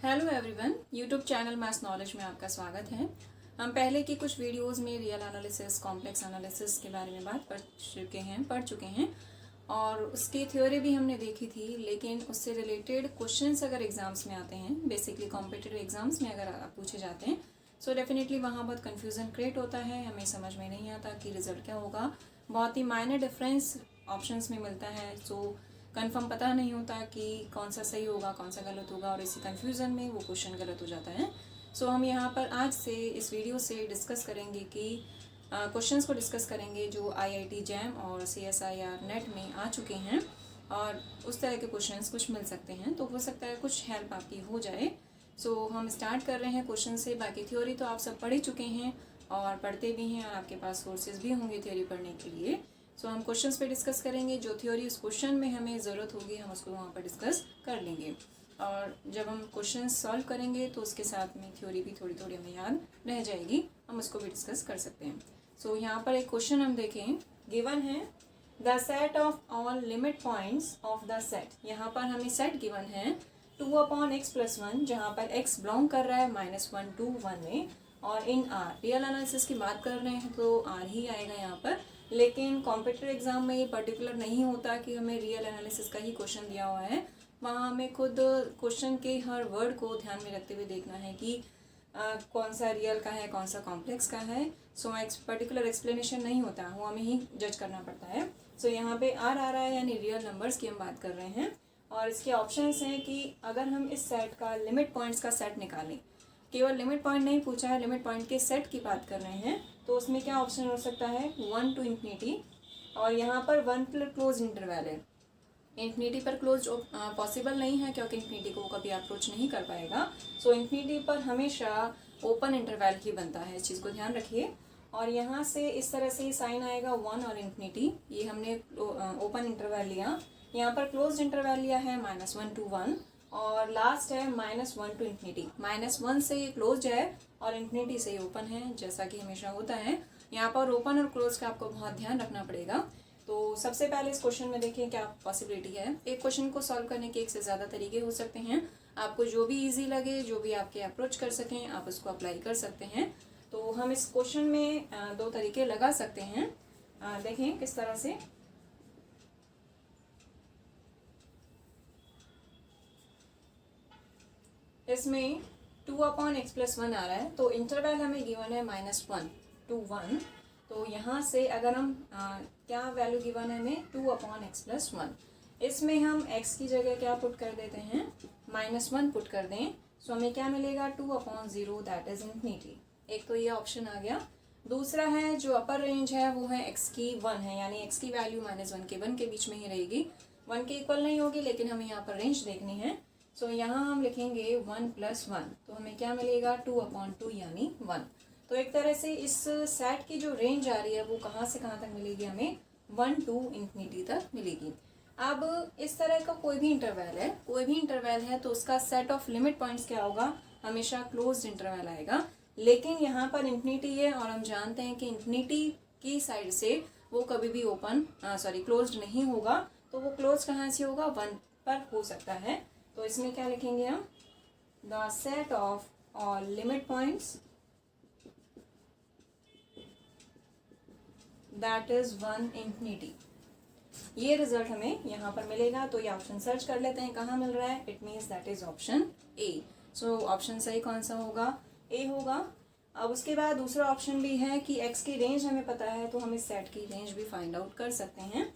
Hello everyone, YouTube channel maths knowledge में आपका स्वागत है। हम पहले की कुछ वीडियोस में रियल एनालिसिस, कॉम्प्लेक्स एनालिसिस के बारे में बात पढ़ चुके हैं और उसकी थ्योरी भी हमने देखी थी। लेकिन उससे रिलेटेड क्वेश्चंस अगर एग्जाम्स में आते हैं, बेसिकली कॉम्पिटिटिव एग्जाम्स में अगर पूछे जाते हैं, सो डेफिनेटली वहाँ बहुत कन्फ्यूज़न क्रिएट होता है। हमें समझ में नहीं आता कि रिजल्ट क्या होगा। बहुत ही माइनर डिफरेंस ऑप्शंस में मिलता है। सो कंफर्म पता नहीं होता कि कौन सा सही होगा, कौन सा गलत होगा, और इसी कन्फ्यूज़न में वो क्वेश्चन गलत हो जाता है। सो हम यहाँ पर आज से इस वीडियो से डिस्कस करेंगे कि क्वेश्चंस को डिस्कस करेंगे जो IIT जैम और CSIR नेट में आ चुके हैं, और उस तरह के क्वेश्चंस कुछ मिल सकते हैं, तो हो सकता है कुछ हेल्प आपकी हो जाए। सो हम स्टार्ट कर रहे हैं क्वेश्चन से। बाकी थ्योरी तो आप सब पढ़ ही चुके हैं और पढ़ते भी हैं, और आपके पास सोर्सेज भी होंगे थ्योरी पढ़ने के लिए। सो हम क्वेश्चंस पे डिस्कस करेंगे। जो थ्योरी उस क्वेश्चन में हमें ज़रूरत होगी हम उसको वहाँ पर डिस्कस कर लेंगे, और जब हम क्वेश्चन सॉल्व करेंगे तो उसके साथ में थ्योरी भी थोड़ी थोड़ी हमें याद रह जाएगी, हम उसको भी डिस्कस कर सकते हैं। सो यहाँ पर एक क्वेश्चन हम देखें, गिवन है the set of all limit points of the set. यहाँ पर हमें सेट गिवन है 2/x+1, जहाँ पर x बिलोंग कर रहा है -1 to 1 में, और इन R रियल एनालिसिस की बात कर रहे हैं तो R ही आएगा यहाँ पर। लेकिन कॉम्पिटिटिव एग्जाम में ये पर्टिकुलर नहीं होता कि हमें रियल एनालिसिस का ही क्वेश्चन दिया हुआ है। वहाँ हमें खुद क्वेश्चन के हर वर्ड को ध्यान में रखते हुए देखना है कि कौन सा रियल का है, कौन सा कॉम्प्लेक्स का है। सो एक पर्टिकुलर एक्सप्लेनेशन नहीं होता, वो हमें ही जज करना पड़ता है। सो यहाँ पे R आ रहा है, यानी रियल नंबर्स की हम बात कर रहे हैं, और इसके ऑप्शंस हैं कि अगर हम इस सेट का लिमिट पॉइंट्स का सेट निकालें, केवल लिमिट पॉइंट नहीं पूछा है, लिमिट पॉइंट के सेट की बात कर रहे हैं, तो उसमें क्या ऑप्शन हो सकता है 1 to infinity, और यहाँ पर 1 पर क्लोज इंटरवल है। इन्फिनिटी पर क्लोज पॉसिबल नहीं है, क्योंकि इन्फिनिटी को कभी अप्रोच नहीं कर पाएगा। सो इन्फिनिटी पर हमेशा ओपन इंटरवल ही बनता है, इस चीज़ को ध्यान रखिए। और यहाँ से इस तरह से साइन आएगा 1 और इन्फिनिटी, ये हमने ओपन इंटरवल लिया। यहाँ पर क्लोज इंटरवल लिया है -1 to 1, और लास्ट है -1 to infinity। -1 से ये क्लोज है और इन्फिनिटी से ये ओपन है, जैसा कि हमेशा होता है। यहाँ पर ओपन और क्लोज का आपको बहुत ध्यान रखना पड़ेगा। तो सबसे पहले इस क्वेश्चन में देखिए क्या पॉसिबिलिटी है। एक क्वेश्चन को सॉल्व करने के एक से ज़्यादा तरीके हो सकते हैं। आपको जो भी ईजी लगे, जो भी आपके अप्रोच कर सकें, आप उसको अप्लाई कर सकते हैं। तो हम इस क्वेश्चन में दो तरीके लगा सकते हैं। देखें किस तरह से। इसमें 2/x+1 आ रहा है, तो इंटरवल हमें गिवन है -1 to 1। तो यहाँ से अगर हम क्या वैल्यू गिवन है हमें 2/x+1, इसमें हम x की जगह क्या पुट कर देते हैं, -1 पुट कर दें। सो हमें क्या मिलेगा 2/0, दैट इज इन्फिनिटी। एक तो ये ऑप्शन आ गया। दूसरा है जो अपर रेंज है वो है x की 1 है, यानी x की वैल्यू -1 के 1 के बीच में ही रहेगी, 1 के इक्वल नहीं होगी, लेकिन हमें यहाँ पर रेंज देखनी है। सो यहाँ हम लिखेंगे 1 + 1, तो हमें क्या मिलेगा 2/2 यानी 1। तो एक तरह से इस सेट की जो रेंज आ रही है वो कहाँ से कहाँ तक मिलेगी, हमें 1 to इन्फिनिटी तक मिलेगी। अब इस तरह का कोई भी इंटरवल है तो उसका सेट ऑफ लिमिट पॉइंट्स क्या होगा, हमेशा क्लोज्ड इंटरवल आएगा। लेकिन यहाँ पर इन्फिनिटी है, और हम जानते हैं कि इन्फिनिटी की साइड से वो कभी भी क्लोज्ड नहीं होगा। तो वो क्लोज कहाँ से होगा, 1 पर हो सकता है। तो इसमें क्या लिखेंगे हम, the set of all limit points that is 1 infinity. ये रिजल्ट हमें यहाँ पर मिलेगा। तो ये ऑप्शन सर्च कर लेते हैं कहाँ मिल रहा है, it means that is option A. So option सही कौन सा होगा, ए होगा। अब उसके बाद दूसरा ऑप्शन भी है कि x की रेंज हमें पता है, तो हम इस सेट की रेंज भी फाइंड आउट कर सकते हैं।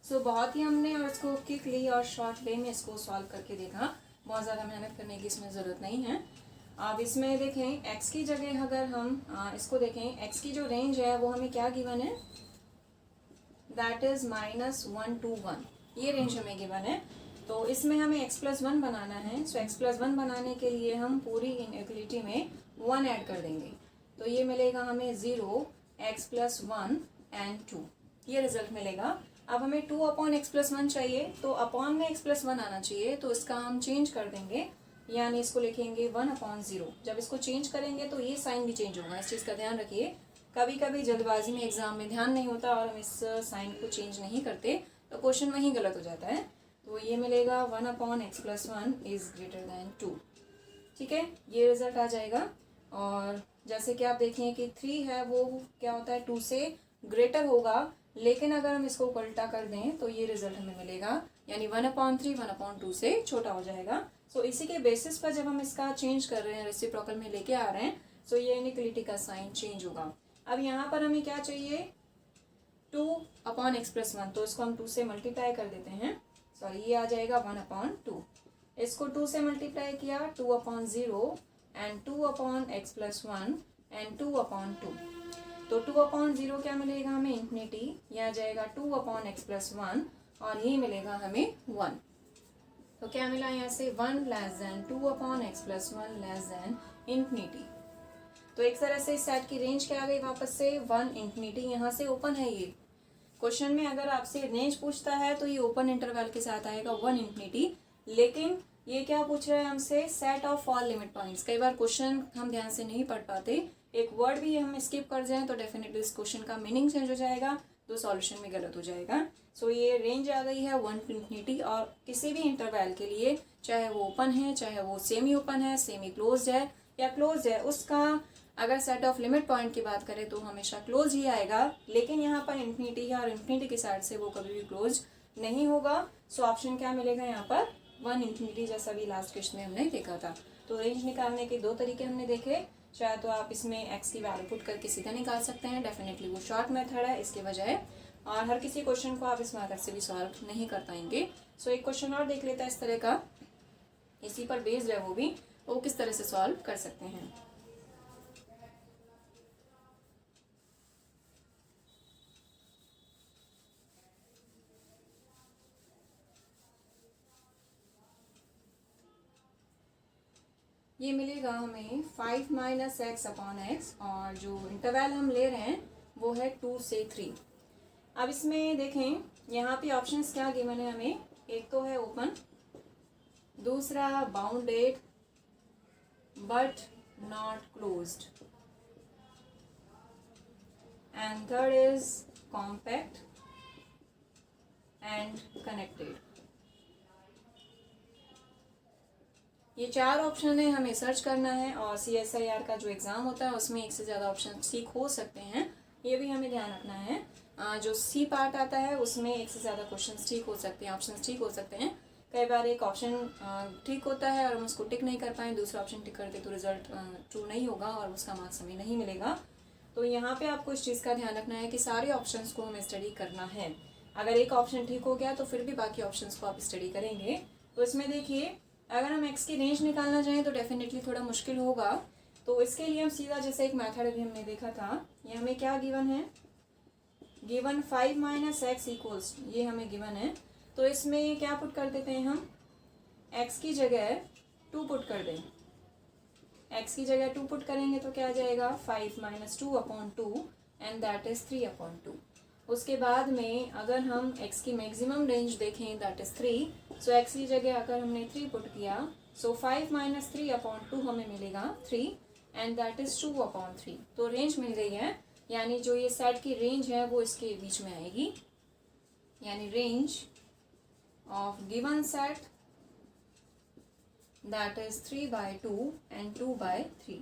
बहुत ही हमने और इसको क्विकली और शॉर्ट वे में इसको सॉल्व करके देखा, बहुत ज़्यादा मेहनत करने की इसमें ज़रूरत नहीं है। अब इसमें देखें x की जगह अगर हम इसको देखें, x की जो रेंज है वो हमें क्या गिवन है, दैट इज़ -1 to 1, ये रेंज हमें गिवन है। तो इसमें हमें x+1 बनाना है। सो x+1 बनाने के लिए हम पूरी इनइक्वलिटी में 1 ऐड कर देंगे, तो ये मिलेगा हमें 0, x+1 and 2, ये रिजल्ट मिलेगा। अब हमें 2/x+1 चाहिए, तो अपॉन में x+1 आना चाहिए, तो इसका हम चेंज कर देंगे, यानी इसको लिखेंगे 1/0। जब इसको चेंज करेंगे तो ये साइन भी चेंज होगा, इस चीज़ का ध्यान रखिए। कभी कभी जल्दबाजी में एग्जाम में ध्यान नहीं होता और हम इस साइन को चेंज नहीं करते तो क्वेश्चन वहीं गलत हो जाता है। तो ये मिलेगा 1/x+1 इज ग्रेटर देन 2। ठीक है, ये रिजल्ट आ जाएगा। और जैसे कि आप देखें कि 3 है वो क्या होता है 2 से ग्रेटर होगा, लेकिन अगर हम इसको उल्टा कर दें तो ये रिजल्ट हमें मिलेगा, यानी 1/3 1/2 से छोटा हो जाएगा। सो इसी के बेसिस पर जब हम इसका चेंज कर रहे हैं, रेसिप्रोकल में लेके आ रहे हैं, सो ये इनइक्वालिटी का साइन चेंज होगा। अब यहाँ पर हमें क्या चाहिए 2/x+1, तो इसको हम 2 से मल्टीप्लाई कर देते हैं। सॉरी, ये आ जाएगा 1/2। इसको 2 से मल्टीप्लाई किया 2/0 एंड 2/x+1 एंड 2/2। तो 2/0 क्या मिलेगा हमें इंफिनिटी, यह आ जाएगा 2/x+1 और ये मिलेगा हमें 1। तो क्या मिला यहाँ से 1 less than 2/x+1 less than infinity. तो एक तरह से इस सेट की रेंज क्या आ गई वापस से 1 इंफिनिटी। यहाँ से ओपन है, ये क्वेश्चन में अगर आपसे रेंज पूछता है तो ये ओपन इंटरवल के साथ आएगा 1 इंफिनिटी, लेकिन ये क्या पूछ रहा है हमसे set of all limit points. कई बार क्वेश्चन हम ध्यान से नहीं पढ़ पाते, एक वर्ड भी हम स्किप कर जाएं तो डेफिनेटली इस क्वेश्चन का मीनिंग चेंज हो जाएगा, तो सॉल्यूशन में गलत हो जाएगा। सो ये रेंज आ गई है 1 इंफिनिटी और किसी भी इंटरवल के लिए, चाहे वो ओपन है, चाहे वो सेमी ओपन है, सेमी क्लोज है या क्लोज है, उसका अगर सेट ऑफ लिमिट पॉइंट की बात करें तो हमेशा क्लोज ही आएगा। लेकिन यहाँ पर इंफिनिटी है और इंफिनिटी के साइड से वो कभी भी क्लोज नहीं होगा। सो ऑप्शन क्या मिलेगा यहाँ पर 1 इंफिनिटी, जैसा भी लास्ट क्वेश्चन में हमने देखा था। तो रेंज निकालने के 2 तरीके हमने देखे। चाहे तो आप इसमें x की वैल्यू पुट करके सीधा निकाल सकते हैं, डेफिनेटली वो शॉर्ट मेथड है इसके बजाय, और हर किसी क्वेश्चन को आप इस मेथड से भी सॉल्व नहीं कर पाएंगे। सो एक क्वेश्चन और देख लेता है इस तरह का, इसी पर बेस्ड है वो भी, वो किस तरह से सॉल्व कर सकते हैं। ये मिलेगा हमें 5 - x/x और जो इंटरवल हम ले रहे हैं वो है 2 से 3। अब इसमें देखें यहाँ पे ऑप्शंस क्या गिवन है हमें, एक तो है ओपन, दूसरा bounded but not closed, and third is compact and connected. ये 4 ऑप्शन है, हमें सर्च करना है और CSIR का जो एग्ज़ाम होता है उसमें एक से ज़्यादा ऑप्शन ठीक हो सकते हैं, ये भी हमें ध्यान रखना है। जो C पार्ट आता है उसमें एक से ज़्यादा क्वेश्चन ठीक हो सकते हैं, ऑप्शन ठीक हो सकते हैं। कई बार एक ऑप्शन ठीक होता है और हम उसको टिक नहीं कर पाएँ, दूसरा ऑप्शन टिक करते तो रिजल्ट ट्रू नहीं होगा और उसका मार्क्स हमें नहीं मिलेगा। तो यहाँ पे आपको इस चीज़ का ध्यान रखना है कि सारे ऑप्शंस को हमें स्टडी करना है। अगर एक ऑप्शन ठीक हो गया तो फिर भी बाकी ऑप्शंस को आप स्टडी करेंगे। तो इसमें देखिए अगर हम x की रेंज निकालना चाहें तो डेफिनेटली थोड़ा मुश्किल होगा। तो इसके लिए हम सीधा जैसे एक मेथड अभी हमने देखा था, ये हमें क्या गिवन है, गिवन 5 - x इक्वल्स, ये हमें गिवन है। तो इसमें क्या पुट कर देते हैं हम, x की जगह 2 पुट कर दें। x की जगह 2 पुट करेंगे तो क्या आ जाएगा 5 - 2/2 एंड दैट इज 3/2। उसके बाद में अगर हम x की मैक्सिमम रेंज देखें दैट इज 3, सो x की जगह अगर हमने 3 पुट किया, सो 5 - 3/2 हमें मिलेगा 3 एंड दैट इज 2/3। तो रेंज मिल गई है, यानी जो ये सेट की रेंज है वो इसके बीच में आएगी, यानी range of given set that is 3/2 and 2/3।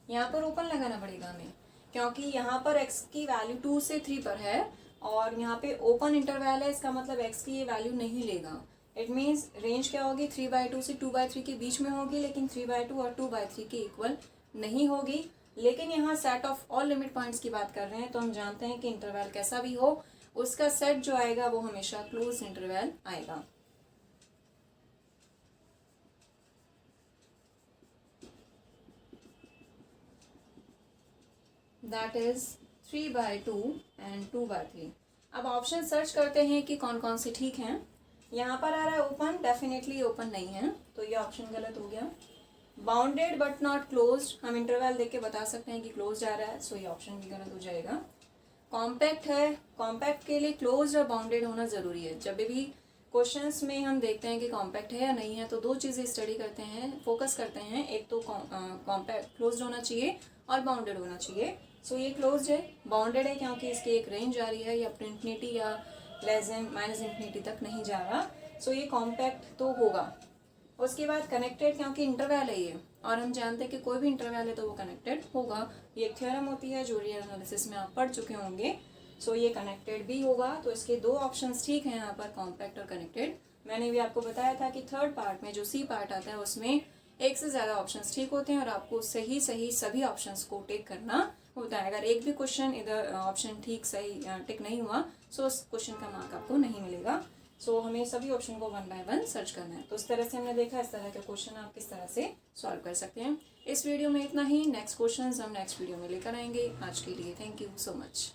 यहाँ पर ओपन लगाना पड़ेगा हमें, क्योंकि यहाँ पर x की वैल्यू 2 से 3 पर है और यहाँ पे ओपन इंटरवल है, इसका मतलब x की ये वैल्यू नहीं लेगा। इट मीन्स रेंज क्या होगी 3/2 से 2/3 के बीच में होगी, लेकिन 3/2 और 2/3 के इक्वल नहीं होगी। लेकिन यहाँ set of all limit points की बात कर रहे हैं तो हम जानते हैं कि इंटरवल कैसा भी हो उसका सेट जो आएगा वो हमेशा क्लोज इंटरवल आएगा। That is 3/2 and 2/3। अब ऑप्शन सर्च करते हैं कि कौन कौन से ठीक हैं। यहाँ पर आ रहा है ओपन, डेफिनेटली ओपन नहीं है तो ये ऑप्शन गलत हो गया। बाउंडेड बट नॉट क्लोज्ड, हम इंटरवल देख के बता सकते हैं कि क्लोज आ रहा है, सो ये ऑप्शन भी गलत हो जाएगा। कॉम्पैक्ट है, कॉम्पैक्ट के लिए क्लोज और बाउंडेड होना ज़रूरी है। जब भी क्वेश्चंस में हम देखते हैं कि कॉम्पैक्ट है या नहीं है तो 2 चीज़ें स्टडी करते हैं, फोकस करते हैं, एक तो कॉम्पैक्ट क्लोज होना चाहिए और बाउंडेड होना चाहिए। सो ये क्लोज्ड है, बाउंडेड है क्योंकि इसकी एक रेंज आ रही है, या इन्फिनिटी या लेस देन माइनस इन्फिनिटी तक नहीं जा रहा। सो ये कॉम्पैक्ट तो होगा। उसके बाद कनेक्टेड क्योंकि इंटरवैल है ये, और हम जानते हैं कि कोई भी इंटरवैल है तो वो कनेक्टेड होगा। ये एक थ्योरम होती है जो रियल एनालिसिस में आप पढ़ चुके होंगे। सो ये कनेक्टेड भी होगा। तो इसके दो ऑप्शंस ठीक हैं यहाँ पर, कॉम्पैक्ट और कनेक्टेड। मैंने भी आपको बताया था कि थर्ड पार्ट में जो सी पार्ट आता है उसमें एक से ज़्यादा ऑप्शंस ठीक होते हैं और आपको सही सभी ऑप्शंस को टिक करना होता है। अगर एक भी क्वेश्चन इधर ऑप्शन ठीक सही टिक नहीं हुआ तो उस क्वेश्चन का मार्क आपको नहीं मिलेगा। सो हमें सभी ऑप्शन को 1 बाय 1 सर्च करना है। तो इस तरह से हमने देखा इस तरह के क्वेश्चन आप किस तरह से सॉल्व कर सकते हैं। इस वीडियो में इतना ही। नेक्स्ट क्वेश्चन हम नेक्स्ट वीडियो में लेकर आएंगे। आज के लिए थैंक यू सो मच।